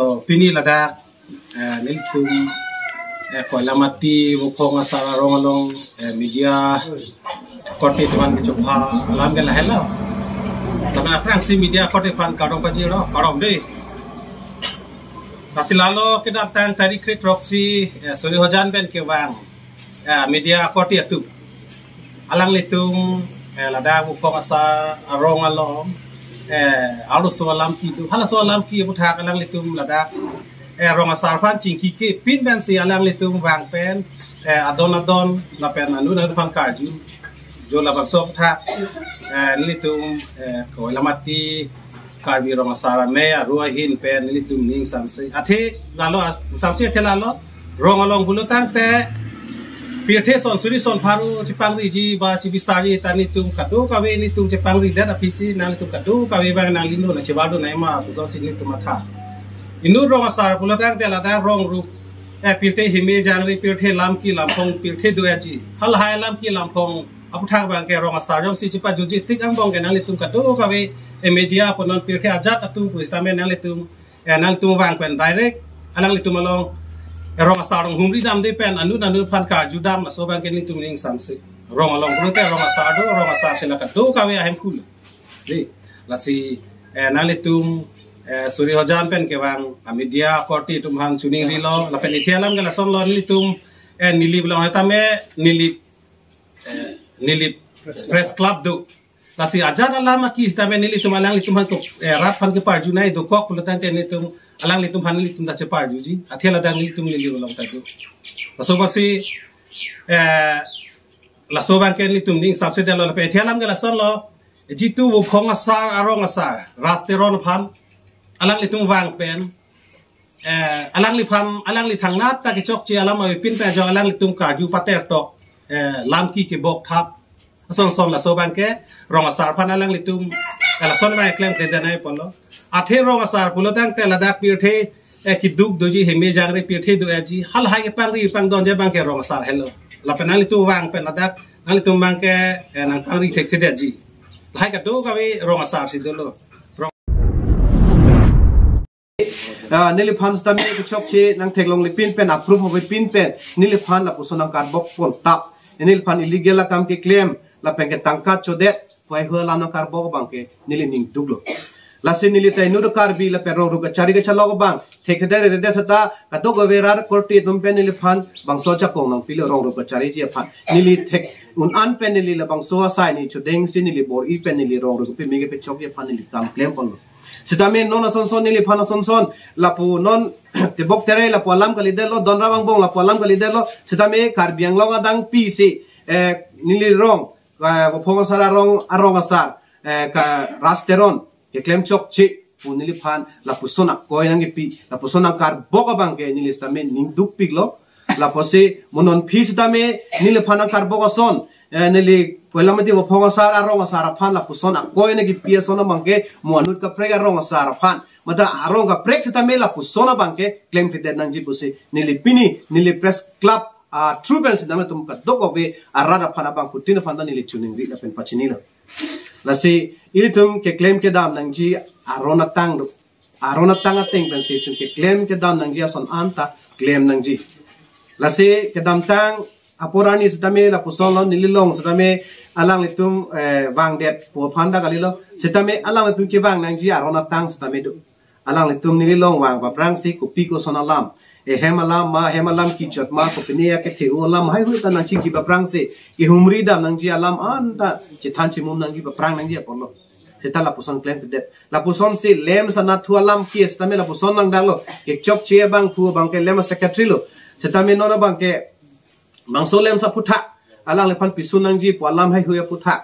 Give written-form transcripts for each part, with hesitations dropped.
to pini lada niltum ko lamati wukong asara rongalong media korte tuan kecupha alam gala hela tapi aprang si media korte pan karong pajiro karong deh sasilalo kita tang tari krit roksi suri hojan ben ke wang media korte tu alang litung lada wukong asara rongalong alus soalam ki tu hala soalam ki buta alang litung lada rong asar pan cingki ke pin ben si alang litung wang pen adon la pen anu na fan karju jo la bang sok tha litung ko lamati karbi rong asar me ruwa hin pen litung ning samse athe lalo samse the lalo rong along bulu tang te pirthe son suri son pharu chipangri ji ba chibisari tani tum kadu kawe ni tum chipangri da phisi na litung kadu kawe ba na lindo na chibadu na ma so sin litung matha inu rong asar pulatang te lada rong ru pirte hime jangri pirte lam ki lampong pirte duaji hal hai lam ki lampong aputhang bang ke rong asar jong si chipa juji tik ang bong ke nang litum kadu kawe media ponon pirte ajak atu kristame nang litum wang pen direct anang litum along rong asar rong humri dam de pen anu pan ka judam so bang ke litum ning samse rong along pulte rong asar sila kadu kawe ahem kul de lasi nang litum suri hojan pen ke wang media korti tum hang chuning rilo la pen ithialam gala son lon litum nili blong etame nili press club do lasi ajar alama ki istame nili tum alang litum hang ko rat pan ke parju nai do kok pulatang te nitum alang litum han litum da che parju ji athiala dang litum nili blong ta do so basi la so bang ke litum ning sabse de lo la pen ithialam gala son lo jitu wo khong asar arong asar rasteron phan alang litung wang pen alang li thang nat ta ke chok chi alam ai pin pe jo alang litung ka ju pater tok lam ki ke bok thap son la so bang ke rong asar phan alang litung ala son mai klem ke janai polo athe rong asar pulo tang te ladak pir the ki duk doji heme jangre pir the do aji hal hai ke pang don je bang ke rong asar hello la pen litung wang pen ladak litung bang ke nang pang ri thek the ji hai ka do ka we rong asar si do lo nili fan stami ke chok che nang theklong li pin pen approve of pin pen nili fan la puso nang card box pon tap nili fan illegal la kam ke claim la pen ke tangka chodet phai ho la nang card box bang ke nili ning duglo la se nili tai nur car bi la pen ro ga chari ga chalo bang thekder re de sata ka to go verar korti tum pen nili fan bang so cha kong nang pilo ro ga chari je fan nili thek un an pen nili la bang so sai ni chudeng si nili bor i pen nili ro ga pe me ke pe chok ye fan nili kam claim pon sitamin non son nili phana son lapu non te bok tere lapu alam kali delo don rawang bong lapu alam kali delo sitame karbiang long adang pi si nili rong phong sara rong arong asar ka rasteron ke klem chok chi pu nili phan lapu sona koi nang pi lapu sona kar bok abang ke nili sitame ning duk piglo lapu se monon phi sitame nili phana kar bok son nili Pulamati wa phong asar arong asar phan la puson a koi na gi pia sona bangke muanut ka prek arong asar phan mata arong ka prek sita me la pusona bangke claim te nang ji pusi nili pini nili press club true bens dang tum ka dok obe arada phana bang putin phanda nili tuning ri la pen pachini la si ilitum ke claim ke dam nang ji arona tang ateng pen si tum ke claim ke dam nang ji son anta claim nang ji la si ke dam tang apurani sitame la puson lo nililong sitame alang litum wang det po phanda galilo sitame alang litum ke wang nang ji arona tang sitame do alang litum nililong wang ba prang si kupi ko sonalam hemalam ki chot ma ko pinia ke theu lam hai hu ta nang chi ki ba prang si ki humri dam nang ji alam an ta chi than chi mum nang ji ba prang nang ji apolo sita la puson claim det la puson si lem sana thu alam ki sitame la puson nang dalo ke chok che bang thu bang ke lem secretary lo sitame nona bang ke bang so lem sa putha alang le pan pisun nang ji polam hai huya putha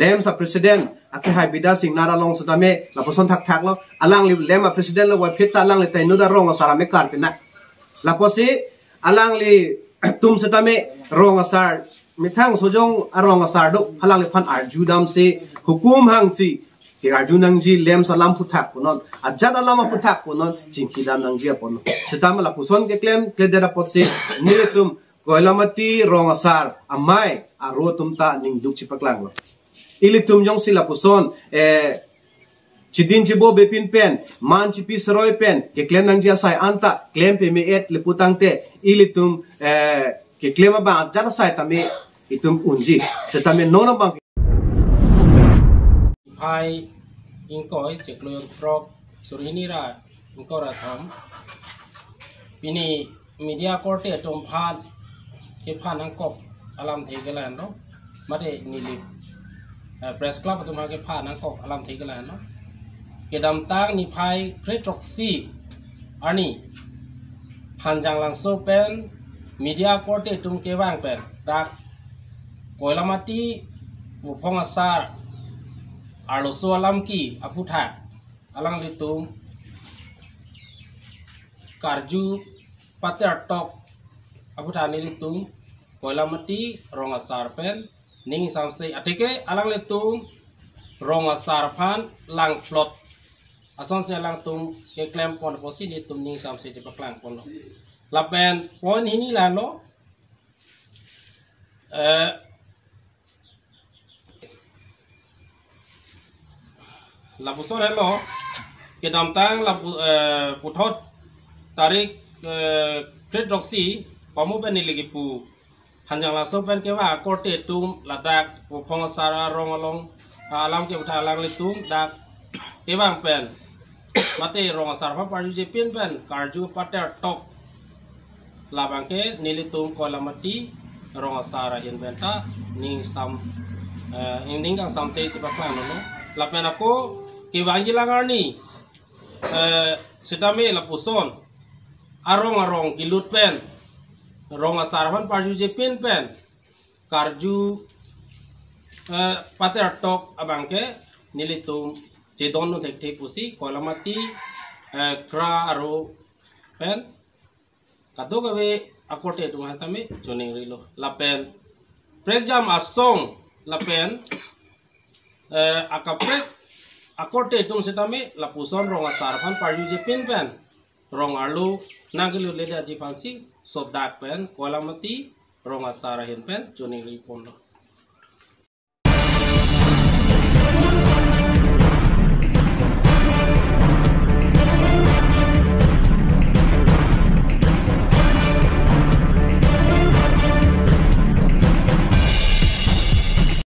lem sa president ake hai bida sing nara long sudame la poson thak lo alang le lem a president lo wa phita alang le tai nu da rong asara me kar pina la posi alang le tum sudame rong asar mithang sojong arong asar do alang le pan arju dam se hukum hang si ki arju nang ji lem salam putha kunon ajat alama putha kunon chingki dam nang ji apon sitama la poson ke claim ke dera potse niletum Koilamati rong asar amai aro tumta ning duk chipaklang lo ilitum jong sila puson Chidin chibo bepin pen, man chipi seroy pen, ke claim nang jia sai anta, claim pe me et liputang te, ilitum ke claim abang jana sai tami itum unji, tetapi nona bang. Hai ingkoi cekloyon prok surini ra ingkoi ra tham. Pini media korte tom phan ke phan angkop alam thegalan no, mate nili press club tu ke phan angkop alam thegalan no. Kedam tang ni phai Kretroxy ani hanjang langso pen media korte tum ke wang pen dak koilamati upong asar arloso alam ki aputha alang litum karju pater tok aputha ni litum koilamati rong asar pen ning samse atike alang litum rong asar phan lang plot ason se lang tum ke claim pon posi ni tum ning samse jepak lang pon lo lapen pon hini la lo lapuson hello ke damtang lapu puthot tarik Kretroxy pamu ben ligi pu hanjang la so pen ke wa korte tum ladak upong sara rong along alam ke utha lang litum dak ewang pen mate rong sar pa parju je pin pen karju pater tok labang ke nilitum kolamati rong sara hin benta ning sam ning kang sam se cepak lang no lapen ako ke wanji langar ni sedame lapuson arong gilut pen rong asarpan parju je pin pen karju pater tok abangke nilitum jedon no tek tek pusi kolamati kra aro pen kado gawe akote tu hatame joning rilo lapen prejam asong lapen akaprek akote tung setame lapuson rong asarpan parju je pin pen rong alu nagilu leda jifansi sodak pen kolamati rong asara hin pen joning ri pon